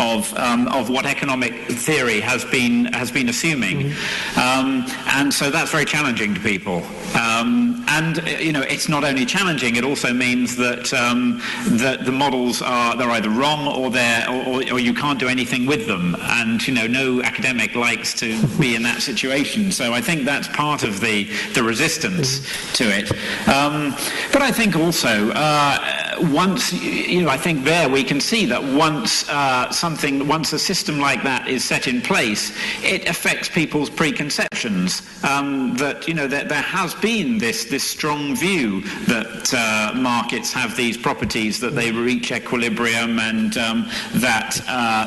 of what economic theory has been assuming, and so that's very challenging to people. And it's not only challenging; it also means that that the models they're either wrong or you can't do anything with them. And no academic likes to be in that situation. So I think that's part of the resistance to it. But I think also once I think there we can see that once a system like that is set in place, it affects people's preconceptions. That there has been this strong view that markets have these properties, that they reach equilibrium, and that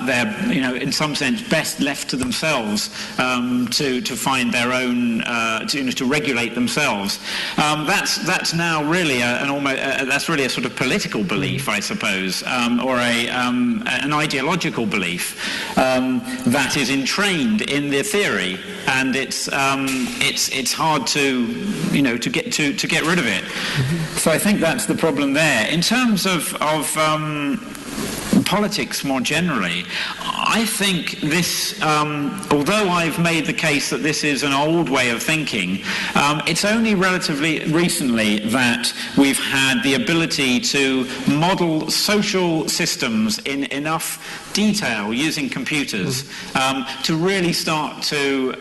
they're in some sense best left to themselves to find their own to regulate themselves. That's now really that's really a sort of political belief, I suppose, or an ideological belief that is entrained in the theory, and it's hard to get rid of it. So I think that's the problem there. In terms of politics more generally, I think this, although I've made the case that this is an old way of thinking, it's only relatively recently that we've had the ability to model social systems in enough detail using computers to really start to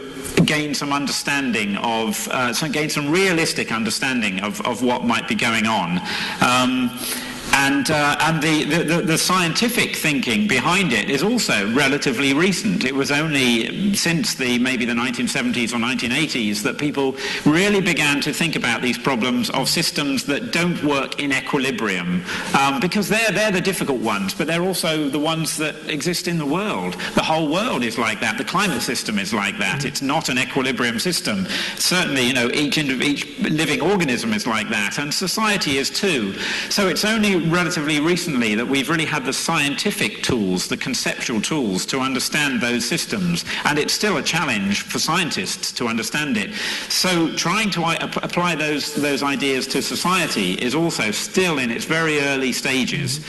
gain some understanding gain some realistic understanding of what might be going on. And the scientific thinking behind it is also relatively recent. It was only since maybe the 1970s or 1980s that people really began to think about these problems of systems that don't work in equilibrium, because they're the difficult ones, but they're also the ones that exist in the world. The whole world is like that. The climate system is like that. It's not an equilibrium system. Certainly, each living organism is like that, and society is too. So it's only relatively recently that we've really had the scientific tools, the conceptual tools to understand those systems, and it's still a challenge for scientists to understand it. So trying to apply those ideas to society is also still in its very early stages.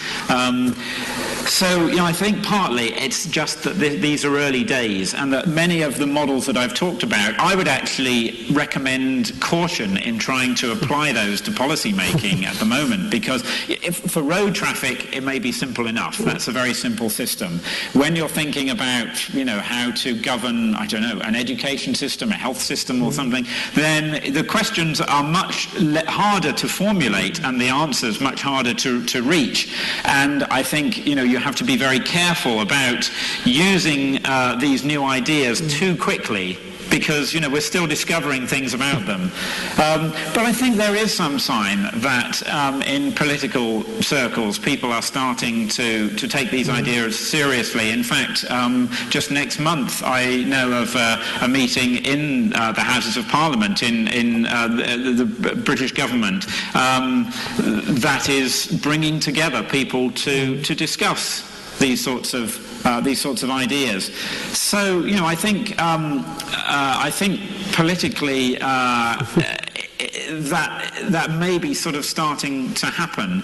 So I think partly it's just that these are early days, and that many of the models that I've talked about, I would actually recommend caution in trying to apply those to policy making at the moment, because for road traffic, it may be simple enough. That's a very simple system. When you're thinking about, how to govern, I don't know, an education system, a health system or something, then the questions are much harder to formulate and the answers much harder to reach. And I think, you have to be very careful about using these new ideas too quickly, because we're still discovering things about them. But I think there is some sign that in political circles people are starting to take these ideas seriously. In fact, just next month I know of a meeting in the Houses of Parliament in the British government that is bringing together people to discuss these sorts of ideas. So I think politically that may be sort of starting to happen.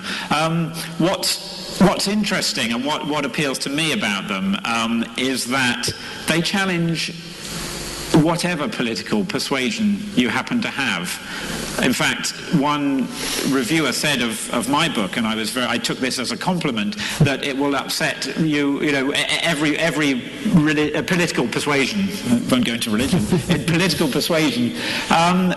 What's interesting and what appeals to me about them is that they challenge whatever political persuasion you happen to have. In fact, one reviewer said of my book, and I took this as a compliment, that it will upset every political persuasion. I won't go into religion. Political persuasion,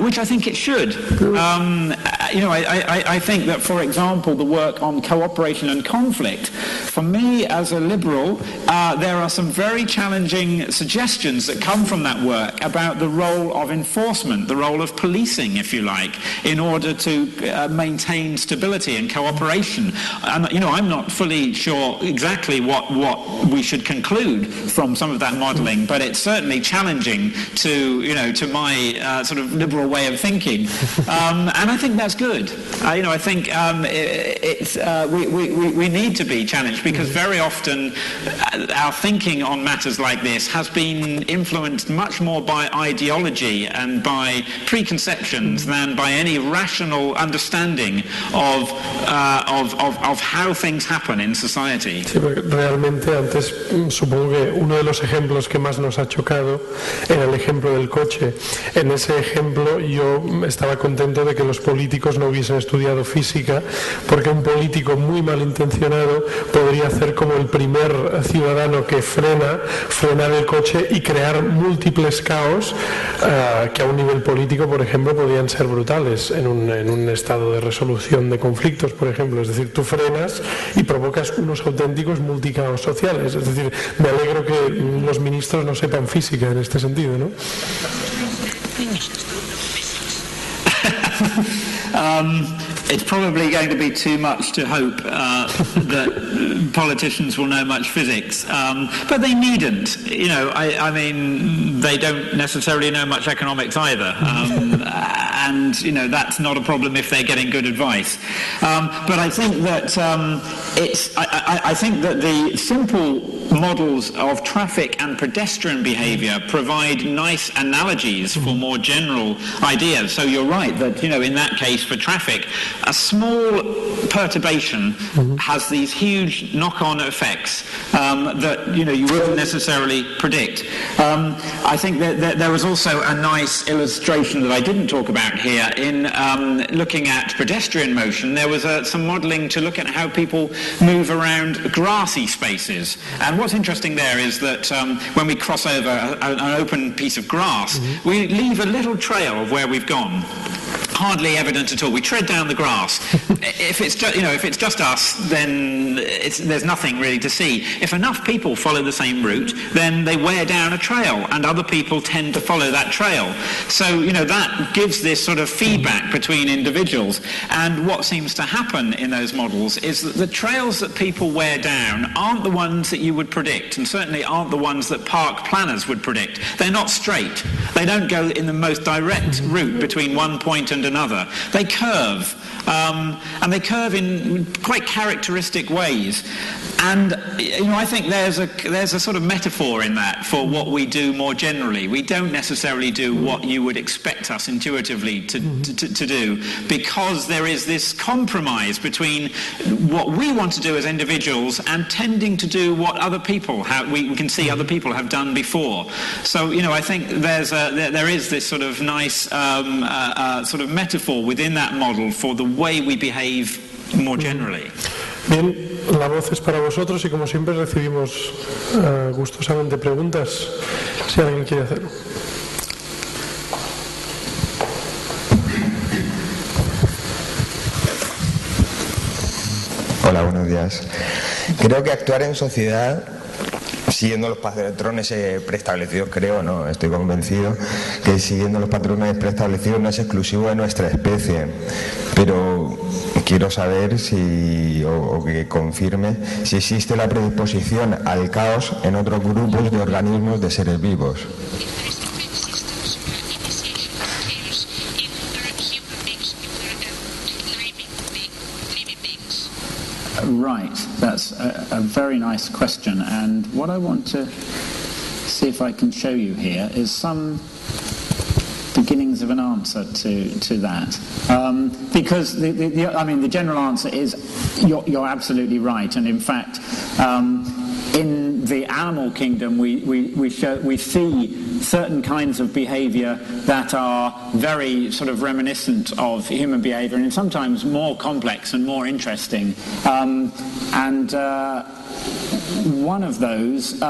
which I think it should. I think that, for example, the work on cooperation and conflict, for me as a liberal, there are some very challenging suggestions that come from that work about the role of enforcement, the role of policing, if you like, in order to maintain stability and cooperation. And I'm not fully sure exactly what we should conclude from some of that modelling, but it's certainly challenging to my sort of liberal way of thinking. And I think that's good. good. I think we need to be challenged, because very often our thinking on matters like this has been influenced much more by ideology and by preconceptions than by any rational understanding of how things happen in society. Sí, porque realmente antes supongo que uno de los ejemplos que más nos ha chocado era el ejemplo del coche. En ese ejemplo yo estaba contento de que los políticos no hubiesen estudiado física, porque un político muy malintencionado podría hacer como el primer ciudadano que frenar el coche y crear múltiples caos que a un nivel político, por ejemplo, podían ser brutales en un estado de resolución de conflictos, por ejemplo. Es decir, tú frenas y provocas unos auténticos multicaos sociales. Es decir, me alegro que los ministros no sepan física en este sentido, ¿no? It's probably going to be too much to hope that politicians will know much physics, but they needn't. I mean, they don't necessarily know much economics either, and that's not a problem if they're getting good advice. But I think that I think that the simple models of traffic and pedestrian behaviour provide nice analogies for more general ideas. So you're right that, in that case for traffic, a small perturbation has these huge knock-on effects that, you wouldn't necessarily predict. I think that there was also a nice illustration that I didn't talk about here in looking at pedestrian motion. There was some modelling to look at how people move around grassy spaces. And what's interesting there is that when we cross over an open piece of grass, we leave a little trail of where we've gone. Hardly evident at all. We tread down the grass. If it's just us, then there's nothing really to see. If enough people follow the same route, then they wear down a trail, and other people tend to follow that trail. So that gives this sort of feedback between individuals. And what seems to happen in those models is that the trails that people wear down aren't the ones that you would predict, and certainly aren't the ones that park planners would predict. They're not straight. They don't go in the most direct route between one point and another. They curve, and they curve in quite characteristic ways. And I think there's a sort of metaphor in that for what we do more generally. We don't necessarily do what you would expect us intuitively to do, because there is this compromise between what we want to do as individuals and tending to do what other people have. We can see other people have done before. So I think there is this sort of nice sort of metaphor within that model for the way we behave more generally. Bien, la voz es para vosotros y como siempre recibimos gustosamente preguntas, si alguien quiere hacerlo. Hola, buenos días. Creo que actuar en sociedad siguiendo los patrones preestablecidos, estoy convencido que siguiendo los patrones preestablecidos no es exclusivo de nuestra especie, pero quiero saber o que confirme si existe la predisposición al caos en otros grupos de organismos de seres vivos. Right, that's a very nice question, and what I want to see if I can show you here is some beginnings of an answer to that, because the general answer is you're absolutely right, and in fact in the animal kingdom we see certain kinds of behavior that are very sort of reminiscent of human behavior, and sometimes more complex and more interesting. And one of those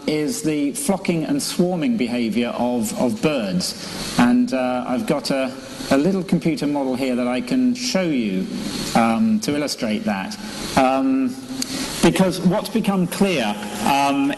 is the flocking and swarming behavior of birds. And I've got a little computer model here that I can show you to illustrate that. Because what's become clear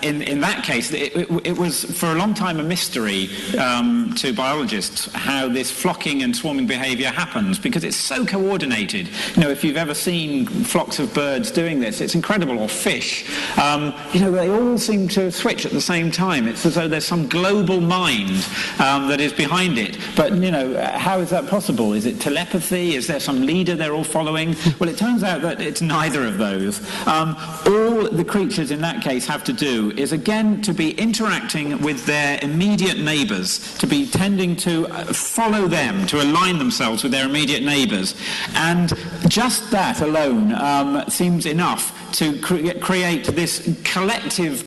in that case, it was for a long time a mystery to biologists how this flocking and swarming behaviour happens, because it's so coordinated. You know, if you've ever seen flocks of birds doing this, it's incredible, or fish. You know, they all seem to switch at the same time. It's as though there's some global mind that is behind it. But, you know, how is that possible? Is it telepathy? Is there some leader they're all following? Well, it turns out that it's neither of those. All the creatures in that case have to do is, again, to be interacting with their immediate neighbours, to be tending to follow them, to align themselves with their immediate neighbours. And just that alone seems enough to create this collective